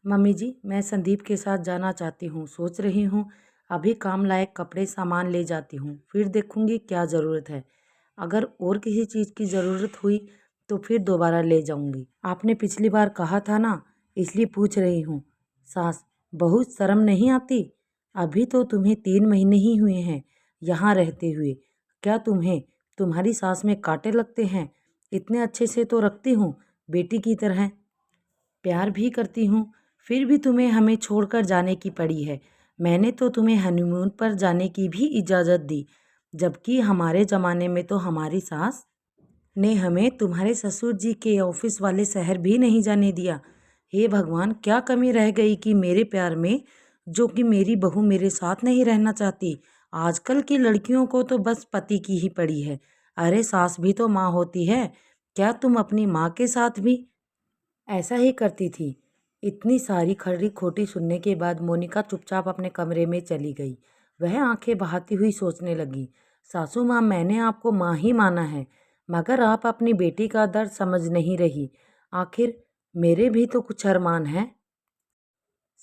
Mummy जी, मैं संदीप के साथ जाना चाहती हूँ। सोच रही हूँ अभी काम लायक कपड़े सामान ले जाती हूँ, फिर देखूँगी क्या ज़रूरत है। अगर और किसी चीज़ की ज़रूरत हुई तो फिर दोबारा ले जाऊँगी। आपने पिछली बार कहा था ना, इसलिए पूछ रही हूँ। सास, बहुत शर्म नहीं आती? अभी तो तुम्हें 3 महीने ही हुए हैं यहाँ रहते हुए। क्या तुम्हारी सास में कांटे लगते हैं? इतने अच्छे से तो रखती हूँ, बेटी की तरह प्यार भी करती हूँ, फिर भी तुम्हें हमें छोड़कर जाने की पड़ी है। मैंने तो तुम्हें हनीमून पर जाने की भी इजाज़त दी, जबकि हमारे ज़माने में तो हमारी सास ने हमें तुम्हारे ससुर जी के ऑफिस वाले शहर भी नहीं जाने दिया। हे भगवान, क्या कमी रह गई कि मेरे प्यार में, जो कि मेरी बहू मेरे साथ नहीं रहना चाहती। आजकल की लड़कियों को तो बस पति की ही पड़ी है। अरे सास भी तो माँ होती है। क्या तुम अपनी माँ के साथ भी ऐसा ही करती थी? इतनी सारी खरी खोटी सुनने के बाद मोनिका चुपचाप अपने कमरे में चली गई। वह आंखें बहाती हुई सोचने लगी, सासू माँ, मैंने आपको माँ ही माना है, मगर आप अपनी बेटी का दर्द समझ नहीं रही। आखिर मेरे भी तो कुछ अरमान हैं।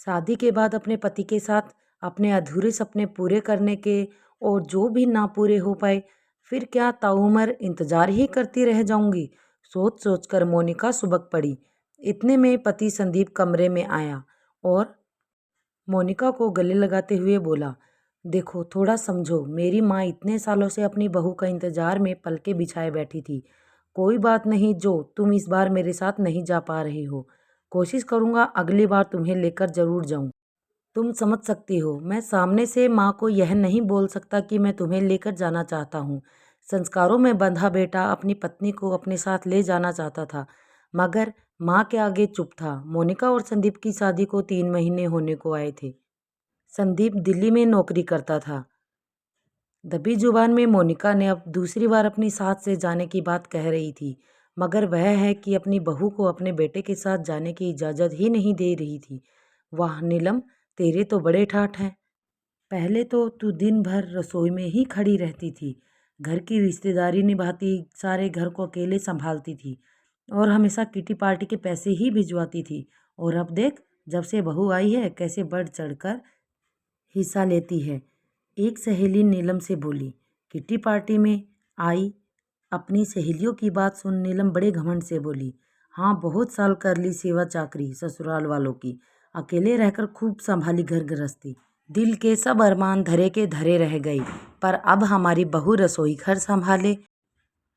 शादी के बाद अपने पति के साथ अपने अधूरे सपने पूरे करने के, और जो भी ना पूरे हो पाए, फिर क्या ताउम्र इंतजार ही करती रह जाऊंगी? सोच सोच कर मोनिका सुबक पड़ी। इतने में पति संदीप कमरे में आया और मोनिका को गले लगाते हुए बोला, देखो थोड़ा समझो, मेरी माँ इतने सालों से अपनी बहू का इंतजार में पलके बिछाए बैठी थी। कोई बात नहीं जो तुम इस बार मेरे साथ नहीं जा पा रही हो, कोशिश करूँगा अगली बार तुम्हें लेकर ज़रूर जाऊँ। तुम समझ सकती हो, मैं सामने से माँ को यह नहीं बोल सकता कि मैं तुम्हें लेकर जाना चाहता हूँ। संस्कारों में बंधा बेटा अपनी पत्नी को अपने साथ ले जाना चाहता था, मगर माँ के आगे चुप था। मोनिका और संदीप की शादी को 3 महीने होने को आए थे। संदीप दिल्ली में नौकरी करता था। दबी जुबान में मोनिका ने अब दूसरी बार अपनी सास से जाने की बात कह रही थी, मगर वह है कि अपनी बहू को अपने बेटे के साथ जाने की इजाज़त ही नहीं दे रही थी। वाह नीलम, तेरे तो बड़े ठाठ हैं। पहले तो तू दिन भर रसोई में ही खड़ी रहती थी, घर की रिश्तेदारी निभाती, सारे घर को अकेले संभालती थी और हमेशा किटी पार्टी के पैसे ही भिजवाती थी। और अब देख, जब से बहू आई है कैसे बढ़ चढ़कर हिस्सा लेती है। एक सहेली नीलम से बोली। किटी पार्टी में आई अपनी सहेलियों की बात सुन नीलम बड़े घमंड से बोली, हाँ बहुत साल कर ली सेवा चाकरी ससुराल वालों की, अकेले रहकर खूब संभाली घर गृहस्थी, दिल के सब अरमान धरे के धरे रह गई। पर अब हमारी बहू रसोई घर संभाले।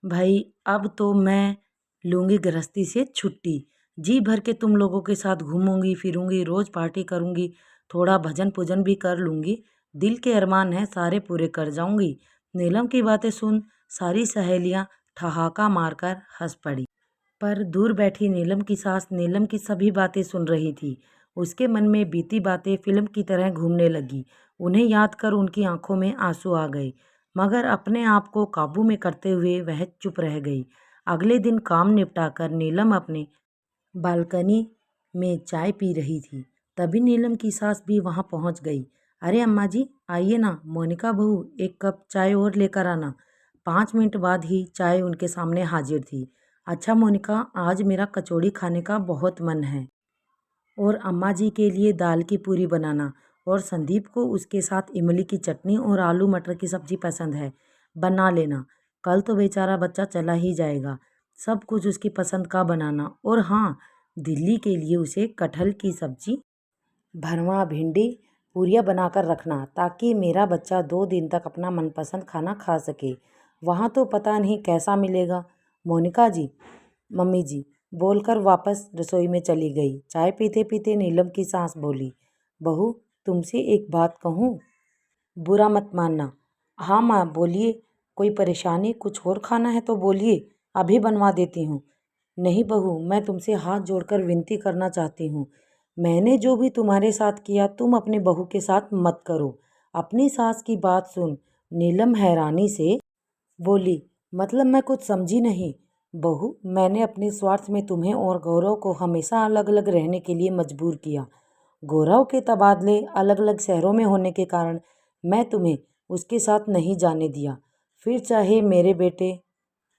भाई अब तो मैं लूँगी गृहस्थी से छुट्टी, जी भर के तुम लोगों के साथ घूमूंगी फिरूंगी, रोज़ पार्टी करूंगी, थोड़ा भजन पूजन भी कर लूँगी, दिल के अरमान हैं सारे पूरे कर जाऊंगी। नीलम की बातें सुन सारी सहेलियां ठहाका मारकर हंस पड़ी। पर दूर बैठी नीलम की सास नीलम की सभी बातें सुन रही थी। उसके मन में बीती बातें फिल्म की तरह घूमने लगी। उन्हें याद कर उनकी आंखों में आंसू आ गए, मगर अपने आप को काबू में करते हुए वह चुप रह गई। अगले दिन काम निपटाकर नीलम अपने बालकनी में चाय पी रही थी, तभी नीलम की सास भी वहां पहुंच गई। अरे अम्मा जी, आइए ना, मोनिका बहू एक कप चाय और लेकर आना। 5 मिनट बाद ही चाय उनके सामने हाजिर थी। अच्छा मोनिका, आज मेरा कचौड़ी खाने का बहुत मन है, और अम्मा जी के लिए दाल की पूरी बनाना, और संदीप को उसके साथ इमली की चटनी और आलू मटर की सब्जी पसंद है, बना लेना। कल तो बेचारा बच्चा चला ही जाएगा, सब कुछ उसकी पसंद का बनाना। और हाँ, दिल्ली के लिए उसे कटहल की सब्जी, भरवा भिंडी, पूरियाँ बनाकर रखना, ताकि मेरा बच्चा 2 दिन तक अपना मनपसंद खाना खा सके। वहाँ तो पता नहीं कैसा मिलेगा। मोनिका जी, मम्मी जी बोलकर वापस रसोई में चली गई। चाय पीते पीते नीलम की सास बोली, बहू तुमसे एक बात कहूँ, बुरा मत मानना। हाँ माँ बोलिए, कोई परेशानी, कुछ और खाना है तो बोलिए, अभी बनवा देती हूँ। नहीं बहू, मैं तुमसे हाथ जोड़कर विनती करना चाहती हूँ। मैंने जो भी तुम्हारे साथ किया तुम अपने बहू के साथ मत करो। अपनी सास की बात सुन। नीलम हैरानी से बोली, मतलब मैं कुछ समझी नहीं। बहू, मैंने अपने स्वार्थ में तुम्हें और गौरव को हमेशा अलग अलग रहने के लिए मजबूर किया। गौरव के तबादले अलग अलग शहरों में होने के कारण मैं तुम्हें उसके साथ नहीं जाने दिया। फिर चाहे मेरे बेटे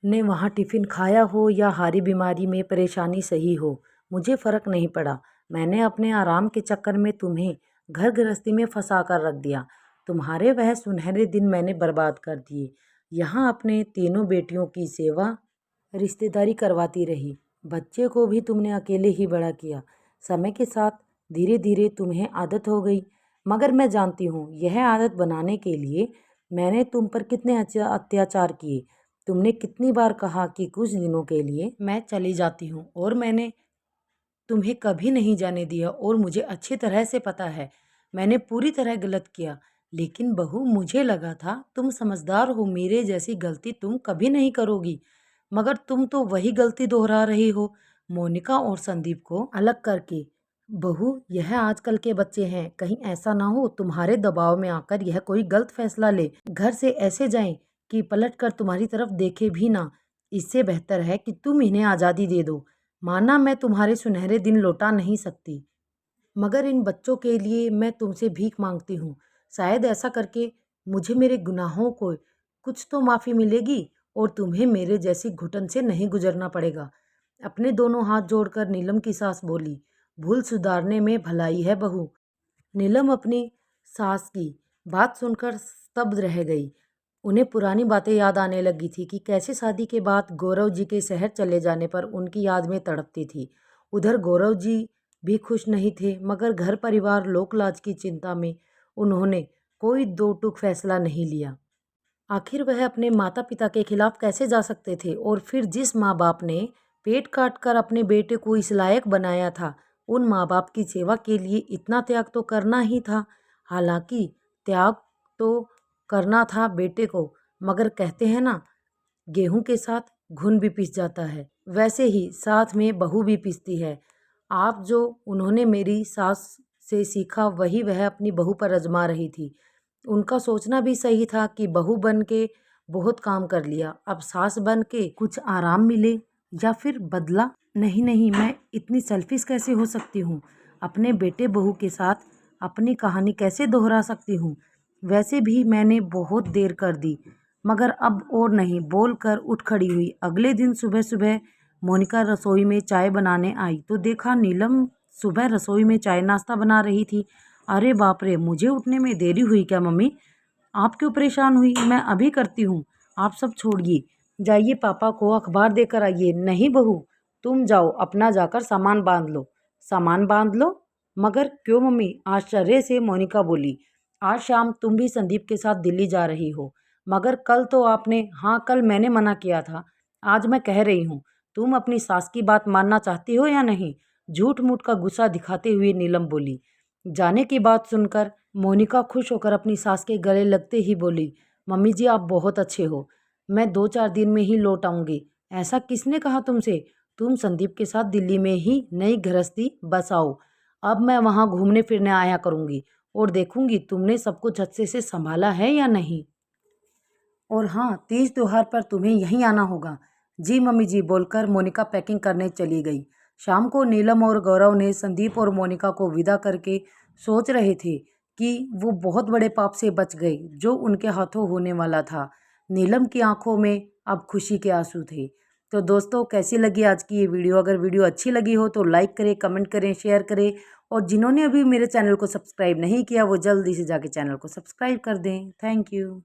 ने वहाँ टिफ़िन खाया हो या हारी बीमारी में परेशानी सही हो, मुझे फ़र्क नहीं पड़ा। मैंने अपने आराम के चक्कर में तुम्हें घर गृहस्थी में फंसा कर रख दिया। तुम्हारे वह सुनहरे दिन मैंने बर्बाद कर दिए। यहाँ अपने तीनों बेटियों की सेवा रिश्तेदारी करवाती रही। बच्चे को भी तुमने अकेले ही बड़ा किया। समय के साथ धीरे धीरे तुम्हें आदत हो गई, मगर मैं जानती हूँ यह आदत बनाने के लिए मैंने तुम पर कितने अत्याचार किए। तुमने कितनी बार कहा कि कुछ दिनों के लिए मैं चली जाती हूँ, और मैंने तुम्हें कभी नहीं जाने दिया। और मुझे अच्छी तरह से पता है मैंने पूरी तरह गलत किया। लेकिन बहू, मुझे लगा था तुम समझदार हो, मेरे जैसी गलती तुम कभी नहीं करोगी, मगर तुम तो वही गलती दोहरा रही हो, मोनिका और संदीप को अलग करके। बहू, यह आजकल के बच्चे हैं, कहीं ऐसा ना हो तुम्हारे दबाव में आकर यह कोई गलत फैसला ले, घर से ऐसे जाएं कि पलट कर तुम्हारी तरफ देखे भी ना। इससे बेहतर है कि तुम इन्हें आज़ादी दे दो। माना मैं तुम्हारे सुनहरे दिन लौटा नहीं सकती, मगर इन बच्चों के लिए मैं तुमसे भीख मांगती हूँ। शायद ऐसा करके मुझे मेरे गुनाहों को कुछ तो माफ़ी मिलेगी, और तुम्हें मेरे जैसी घुटन से नहीं गुजरना पड़ेगा। अपने दोनों हाथ जोड़कर नीलम की सास बोली, भूल सुधारने में भलाई है बहू। नीलम अपनी सास की बात सुनकर स्तब्ध रह गई। उन्हें पुरानी बातें याद आने लगी थी कि कैसे शादी के बाद गौरव जी के शहर चले जाने पर उनकी याद में तड़पती थी। उधर गौरव जी भी खुश नहीं थे, मगर घर परिवार लोक लाज की चिंता में उन्होंने कोई दो टूक फैसला नहीं लिया। आखिर वह अपने माता पिता के खिलाफ कैसे जा सकते थे, और फिर जिस माँ बाप ने पेट काट कर अपने बेटे को इस लायक बनाया था, उन माँ बाप की सेवा के लिए इतना त्याग तो करना ही था। हालांकि त्याग तो करना था बेटे को, मगर कहते हैं ना, गेहूं के साथ घुन भी पिस जाता है, वैसे ही साथ में बहू भी पिसती है। आप जो उन्होंने मेरी सास से सीखा वही वह अपनी बहू पर आजमा रही थी। उनका सोचना भी सही था कि बहू बन के बहुत काम कर लिया, अब सास बन के कुछ आराम मिले या फिर बदला। नहीं नहीं, मैं इतनी सेल्फिश कैसे हो सकती हूँ? अपने बेटे बहू के साथ अपनी कहानी कैसे दोहरा सकती हूँ? वैसे भी मैंने बहुत देर कर दी, मगर अब और नहीं, बोलकर उठ खड़ी हुई। अगले दिन सुबह सुबह मोनिका रसोई में चाय बनाने आई तो देखा नीलम सुबह रसोई में चाय नाश्ता बना रही थी। अरे बाप रे, मुझे उठने में देरी हुई क्या मम्मी? आप क्यों परेशान हुई? मैं अभी करती हूँ, आप सब छोड़िए, जाइए पापा को अखबार देकर आइए। नहीं बहू, तुम जाओ, अपना जाकर सामान बांध लो। सामान बांध लो? मगर क्यों मम्मी? आश्चर्य से मोनिका बोली। आज शाम तुम भी संदीप के साथ दिल्ली जा रही हो, मगर कल तो आपने, हाँ कल मैंने मना किया था, आज मैं कह रही हूँ, तुम अपनी सास की बात मानना चाहती हो या नहीं? झूठ मूठ का गुस्सा दिखाते हुए नीलम बोली। जाने की बात सुनकर मोनिका खुश होकर अपनी सास के गले लगते ही बोली, मम्मी जी आप बहुत अच्छे हो, मैं 2-4 दिन में ही लौट आऊँगी। ऐसा किसने कहा तुमसे? तुम संदीप के साथ दिल्ली में ही नई गृहस्थी बसाओ। अब मैं वहाँ घूमने फिरने आया करूँगी, और देखूँगी तुमने सब कुछ अच्छे से संभाला है या नहीं। और हाँ, तीज त्योहार पर तुम्हें यहीं आना होगा। जी मम्मी जी, बोलकर मोनिका पैकिंग करने चली गई। शाम को नीलम और गौरव ने संदीप और मोनिका को विदा करके सोच रहे थे कि वो बहुत बड़े पाप से बच गए जो उनके हाथों होने वाला था। नीलम की आंखों में अब खुशी के आंसू थे। तो दोस्तों, कैसी लगी आज की ये वीडियो? अगर वीडियो अच्छी लगी हो तो लाइक करें, कमेंट करें, शेयर करें, और जिन्होंने अभी मेरे चैनल को सब्सक्राइब नहीं किया वो जल्दी से जाके चैनल को सब्सक्राइब कर दें। Thank you.